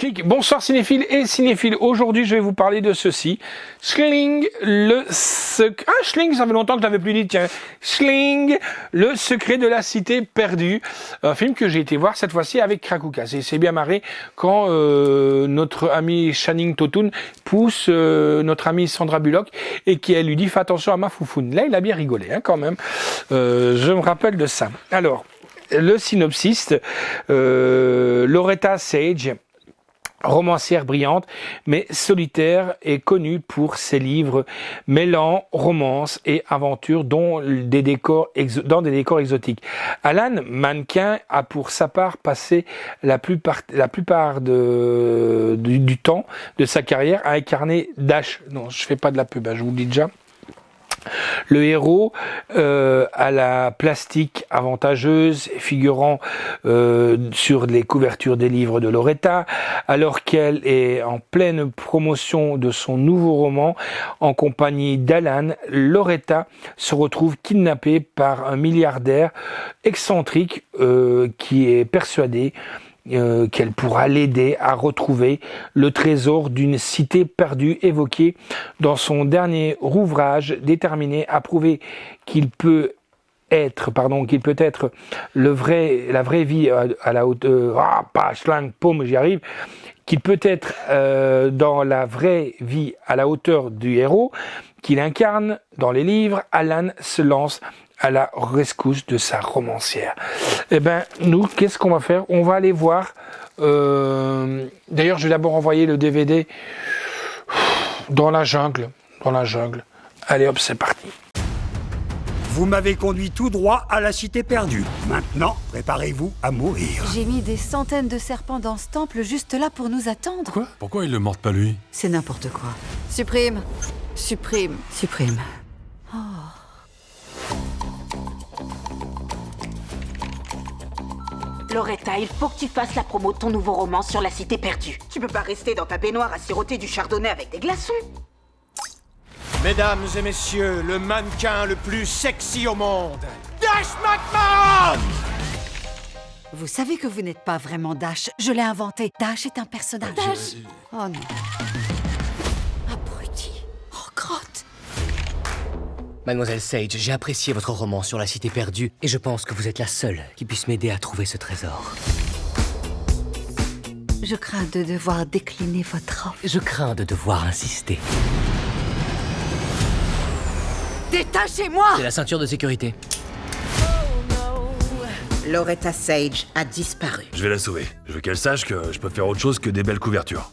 Magnifique. Bonsoir cinéphiles et cinéphiles. Aujourd'hui, je vais vous parler de ceci. Schling, Schling, ça fait longtemps que je l'avais plus dit, tiens. Schling, le secret de la cité perdue. Un film que j'ai été voir cette fois-ci avec Krakoukas. Et c'est bien marré quand notre ami Channing Tatum pousse notre amie Sandra Bullock et qu'elle lui dit « Fais attention à ma foufoune ». Là, il a bien rigolé, hein, quand même. Je me rappelle de ça. Alors, le synopsis, Loretta Sage, romancière brillante, mais solitaire, est connue pour ses livres mêlant romance et aventure dans des décors exotiques. Alan, mannequin, a pour sa part passé la plupart du temps de sa carrière à incarner Dash. Non, je fais pas de la pub, hein, je vous le dis déjà. Le héros à la plastique avantageuse, figurant sur les couvertures des livres de Loretta, alors qu'elle est en pleine promotion de son nouveau roman en compagnie d'Alan, Loretta se retrouve kidnappée par un milliardaire excentrique qui est persuadé qu'elle pourra l'aider à retrouver le trésor d'une cité perdue évoquée dans son dernier ouvrage, déterminé à prouver qu'il peut être la vraie vie à la hauteur, j'y arrive, qu'il peut être dans la vraie vie à la hauteur du héros qu'il incarne dans les livres. Alan se lance à la rescousse de sa romancière. Eh ben, nous, qu'est-ce qu'on va faire? On va aller voir. D'ailleurs, je vais d'abord envoyer le DVD dans la jungle. Allez hop, c'est parti. Vous m'avez conduit tout droit à la cité perdue. Maintenant, préparez-vous à mourir. J'ai mis des centaines de serpents dans ce temple juste là pour nous attendre. Quoi? Pourquoi il le morde pas lui? C'est n'importe quoi. Supprime. Oh. Loretta, il faut que tu fasses la promo de ton nouveau roman sur la cité perdue. Tu peux pas rester dans ta baignoire à siroter du chardonnay avec des glaçons. Mesdames et messieurs, le mannequin le plus sexy au monde, Dash McMahon! Vous savez que vous n'êtes pas vraiment Dash. Je l'ai inventé. Dash est un personnage. Dash. Oh non. Abruti. Oh, crotte. Mademoiselle Sage, j'ai apprécié votre roman sur la cité perdue et je pense que vous êtes la seule qui puisse m'aider à trouver ce trésor. Je crains de devoir décliner votre offre. Je crains de devoir insister. Détachez-moi! C'est la ceinture de sécurité. Loretta Sage a disparu. Je vais la sauver. Je veux qu'elle sache que je peux faire autre chose que des belles couvertures.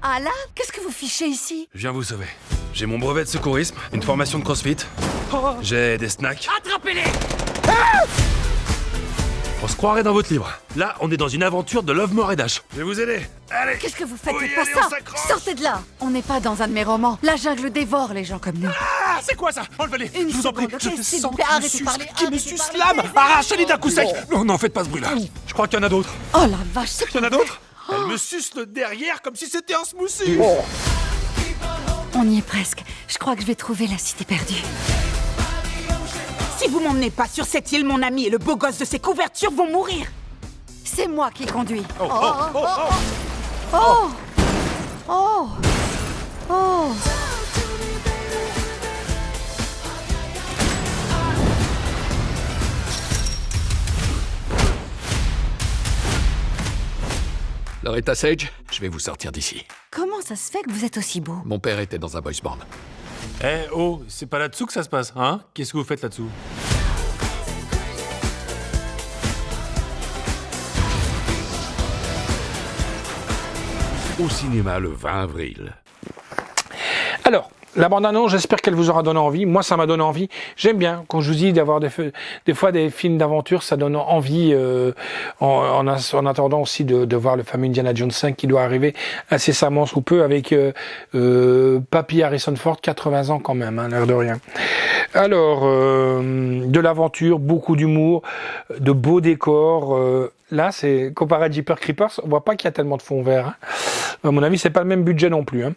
Alan, qu'est-ce que vous fichez ici? Je viens vous sauver. J'ai mon brevet de secourisme, une formation de crossfit. J'ai des snacks. Attrapez-les! On se croirait dans votre livre. Là, on est dans une aventure de Love, More et Dash. Je vais vous aider. Allez! Qu'est-ce que vous faites? Oui, Faites pas allez, ça! on s'accroche. Sortez de là! On n'est pas dans un de mes romans. La jungle dévore les gens comme nous. Ah, c'est quoi ça? Enlevez-les! Une Je vous en prie, seconde, je ok, te s'il sens vous plaît, qui me arrêtez de parler, qui me arrêtez de suce parler, l'âme! arrêtez. Arrachez-les d'un coup sec! Non, non, faites pas ce bruit-là. Je crois qu'il y en a d'autres. Oh la vache, c'est Il y en a d'autres? Elle me suce le derrière comme si c'était un smoothie! On y est presque. Je crois que je vais trouver la cité perdue. Si vous m'emmenez pas sur cette île, mon ami et le beau gosse de ses couvertures vont mourir. C'est moi qui conduis. Oh. Loretta Sage, je vais vous sortir d'ici. Comment ça se fait que vous êtes aussi beau? Mon père était dans un boys band. Eh oh, c'est pas là-dessous que ça se passe, hein? Qu'est-ce que vous faites là-dessous? Au cinéma le 20 avril. Alors, la bande-annonce, j'espère qu'elle vous aura donné envie. Moi, ça m'a donné envie. J'aime bien, quand je vous dis d'avoir des fois des films d'aventure, ça donne envie, en attendant aussi de voir le fameux Indiana Jones 5 qui doit arriver incessamment sous peu avec Papy Harrison Ford, 80 ans quand même, hein, l'air de rien. Alors, de l'aventure, beaucoup d'humour, de beaux décors. Là, c'est comparé à Jeepers Creepers, on voit pas qu'il y a tellement de fond vert. Hein. À mon avis, c'est pas le même budget non plus. Hein.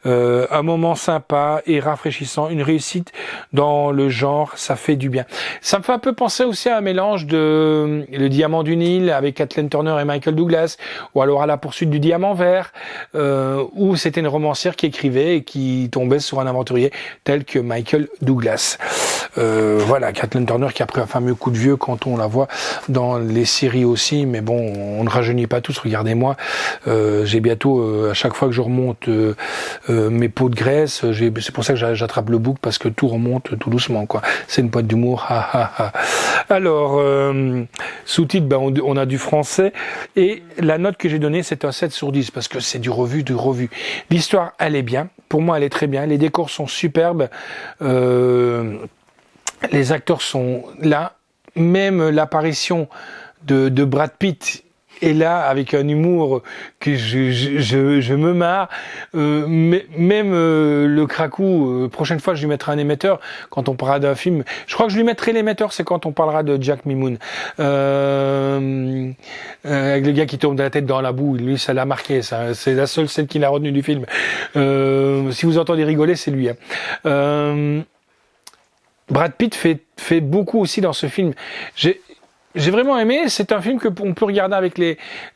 Un moment sympa et rafraîchissant, une réussite dans le genre, ça fait du bien. Ça me fait un peu penser aussi à un mélange de Le Diamant du Nil avec Kathleen Turner et Michael Douglas, ou alors à La Poursuite du Diamant Vert, où c'était une romancière qui écrivait et qui tombait sur un aventurier tel que Michael Douglas. Voilà, Kathleen Turner qui a pris un fameux coup de vieux quand on la voit dans les séries aussi, mais bon, on ne rajeunit pas tous, regardez-moi, j'ai bientôt, à chaque fois que je remonte mes pots de graisse, c'est pour ça que j'attrape le bouc, parce que tout remonte tout doucement, quoi. C'est une pointe d'humour, ha ha ha. Alors, sous-titre, ben, on a du français, et la note que j'ai donnée, c'est un 7/10, parce que c'est du revu. L'histoire, elle est bien, pour moi elle est très bien, les décors sont superbes, les acteurs sont là, même l'apparition de Brad Pitt est là avec un humour que je me marre. Même le cracou, prochaine fois je lui mettrai un émetteur quand on parlera d'un film. Je crois que je lui mettrai l'émetteur, c'est quand on parlera de Jack Mimoun. Avec le gars qui tombe de la tête dans la boue, lui ça l'a marqué, ça. C'est la seule scène qu'il a retenue du film. Si vous entendez rigoler, c'est lui. Hein. Brad Pitt fait beaucoup aussi dans ce film. J'ai vraiment aimé, c'est un film que on peut regarder avec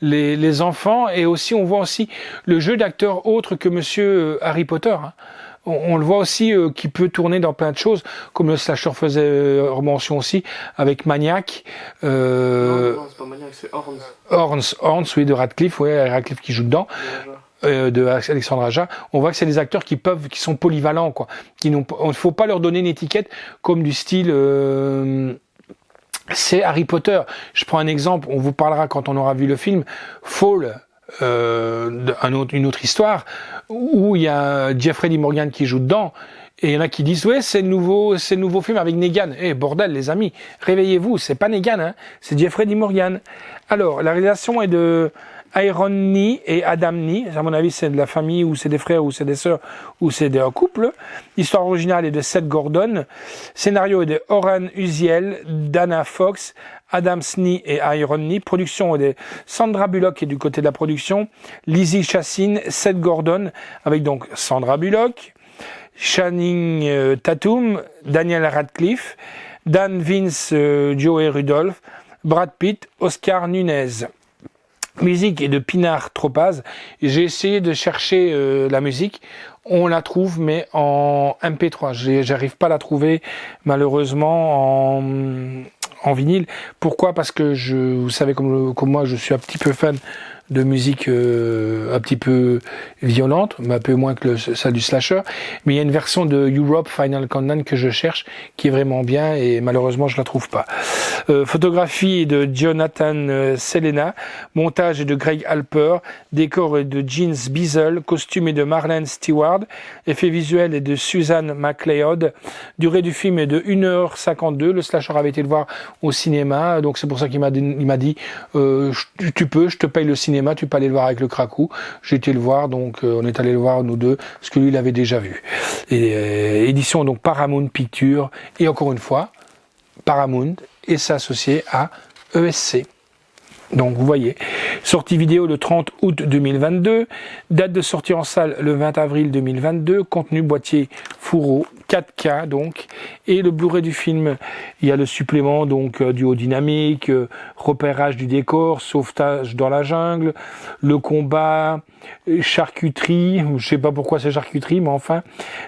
les enfants, et aussi on voit aussi le jeu d'acteur autre que Monsieur Harry Potter. Hein. On le voit aussi qui peut tourner dans plein de choses, comme le slasher faisait mention aussi avec Maniac. Non, c'est pas Maniac, c'est Horns. Horns, oui, de Radcliffe, ouais, Radcliffe qui joue dedans. De Alexandre Aja, on voit que c'est des acteurs qui sont polyvalents, quoi. Il ne faut pas leur donner une étiquette comme du style c'est Harry Potter. Je prends un exemple, on vous parlera quand on aura vu le film Fall, une autre histoire où il y a Jeffrey Dean Morgan qui joue dedans. Et il y en a qui disent ouais, c'est le nouveau film avec Negan. Eh bordel les amis, réveillez-vous, c'est pas Negan, hein, c'est Jeffrey Dean Morgan. Alors la réalisation est de Aaron Nee et Adam Nee. À mon avis, c'est de la famille, ou c'est des frères, ou c'est des sœurs, ou c'est un couple. L'histoire originale est de Seth Gordon. Scénario est de Oren Uziel, Dana Fox, Adam Snee et Aaron Nee. Production est de Sandra Bullock qui est du côté de la production. Lizzie Chassin, Seth Gordon, avec donc Sandra Bullock, Channing Tatum, Daniel Radcliffe, Dan Vince, Joey Rudolph, Brad Pitt, Oscar Nunez. Musique est de Pinar Tropaz. J'ai essayé de chercher la musique. On la trouve, mais en MP3. J'arrive pas à la trouver, malheureusement, en vinyle. Pourquoi ? Parce que vous savez, comme moi, je suis un petit peu fan de musique un petit peu violente, mais un peu moins que ça du slasher. Mais il y a une version de Europe Final Countdown que je cherche, qui est vraiment bien, et malheureusement je la trouve pas. Photographie est de Jonathan Selena, montage est de Greg Alper, décor est de Jeans Beazle, costume est de Marlene Stewart, effet visuel est de Suzanne MacLeod, durée du film est de 1h52, le slasher avait été le voir au cinéma, donc c'est pour ça qu'il m'a dit je te paye le cinéma, tu peux aller le voir avec le cracou. J'ai été le voir, donc on est allé le voir nous deux, parce que lui il avait déjà vu. Et édition donc Paramount Pictures, et encore une fois, Paramount est associé à ESC. Donc vous voyez, sortie vidéo le 30 août 2022, date de sortie en salle le 20 avril 2022, contenu boîtier fourreau 4K donc, et le Blu-ray du film, il y a le supplément donc duo dynamique, repérage du décor, sauvetage dans la jungle, le combat, charcuterie, je sais pas pourquoi c'est charcuterie, mais enfin,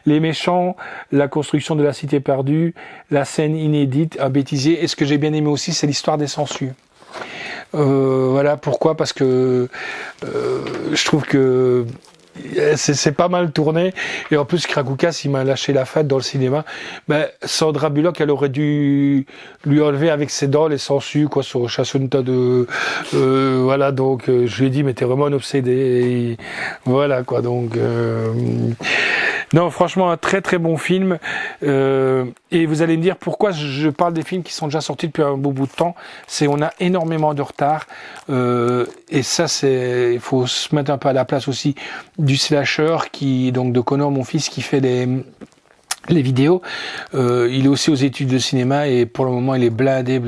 les méchants, la construction de la cité perdue, la scène inédite, un bêtisier, et ce que j'ai bien aimé aussi, c'est l'histoire des sangsues. Voilà pourquoi, parce que je trouve que c'est pas mal tourné, et en plus Krakoukas il m'a lâché la fête dans le cinéma. Sandra Bullock, elle aurait dû lui enlever avec ses dents les sangsues quoi, sur Chassonta de voilà, donc je lui ai dit mais t'es vraiment un obsédé, et voilà quoi, donc non, franchement, un très très bon film. Et vous allez me dire pourquoi je parle des films qui sont déjà sortis depuis un beau bout de temps. C'est on a énormément de retard. Et ça, il faut se mettre un peu à la place aussi du slasher, donc de Connor, mon fils, qui fait les vidéos. Il est aussi aux études de cinéma et pour le moment il est blindé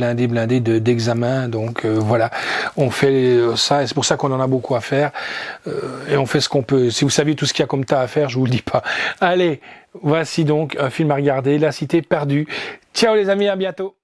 d'examens. Donc voilà, on fait ça et c'est pour ça qu'on en a beaucoup à faire et on fait ce qu'on peut. Si vous saviez tout ce qu'il y a comme tas à faire, je vous le dis pas. Allez, voici donc un film à regarder, La Cité perdue. Ciao les amis, à bientôt.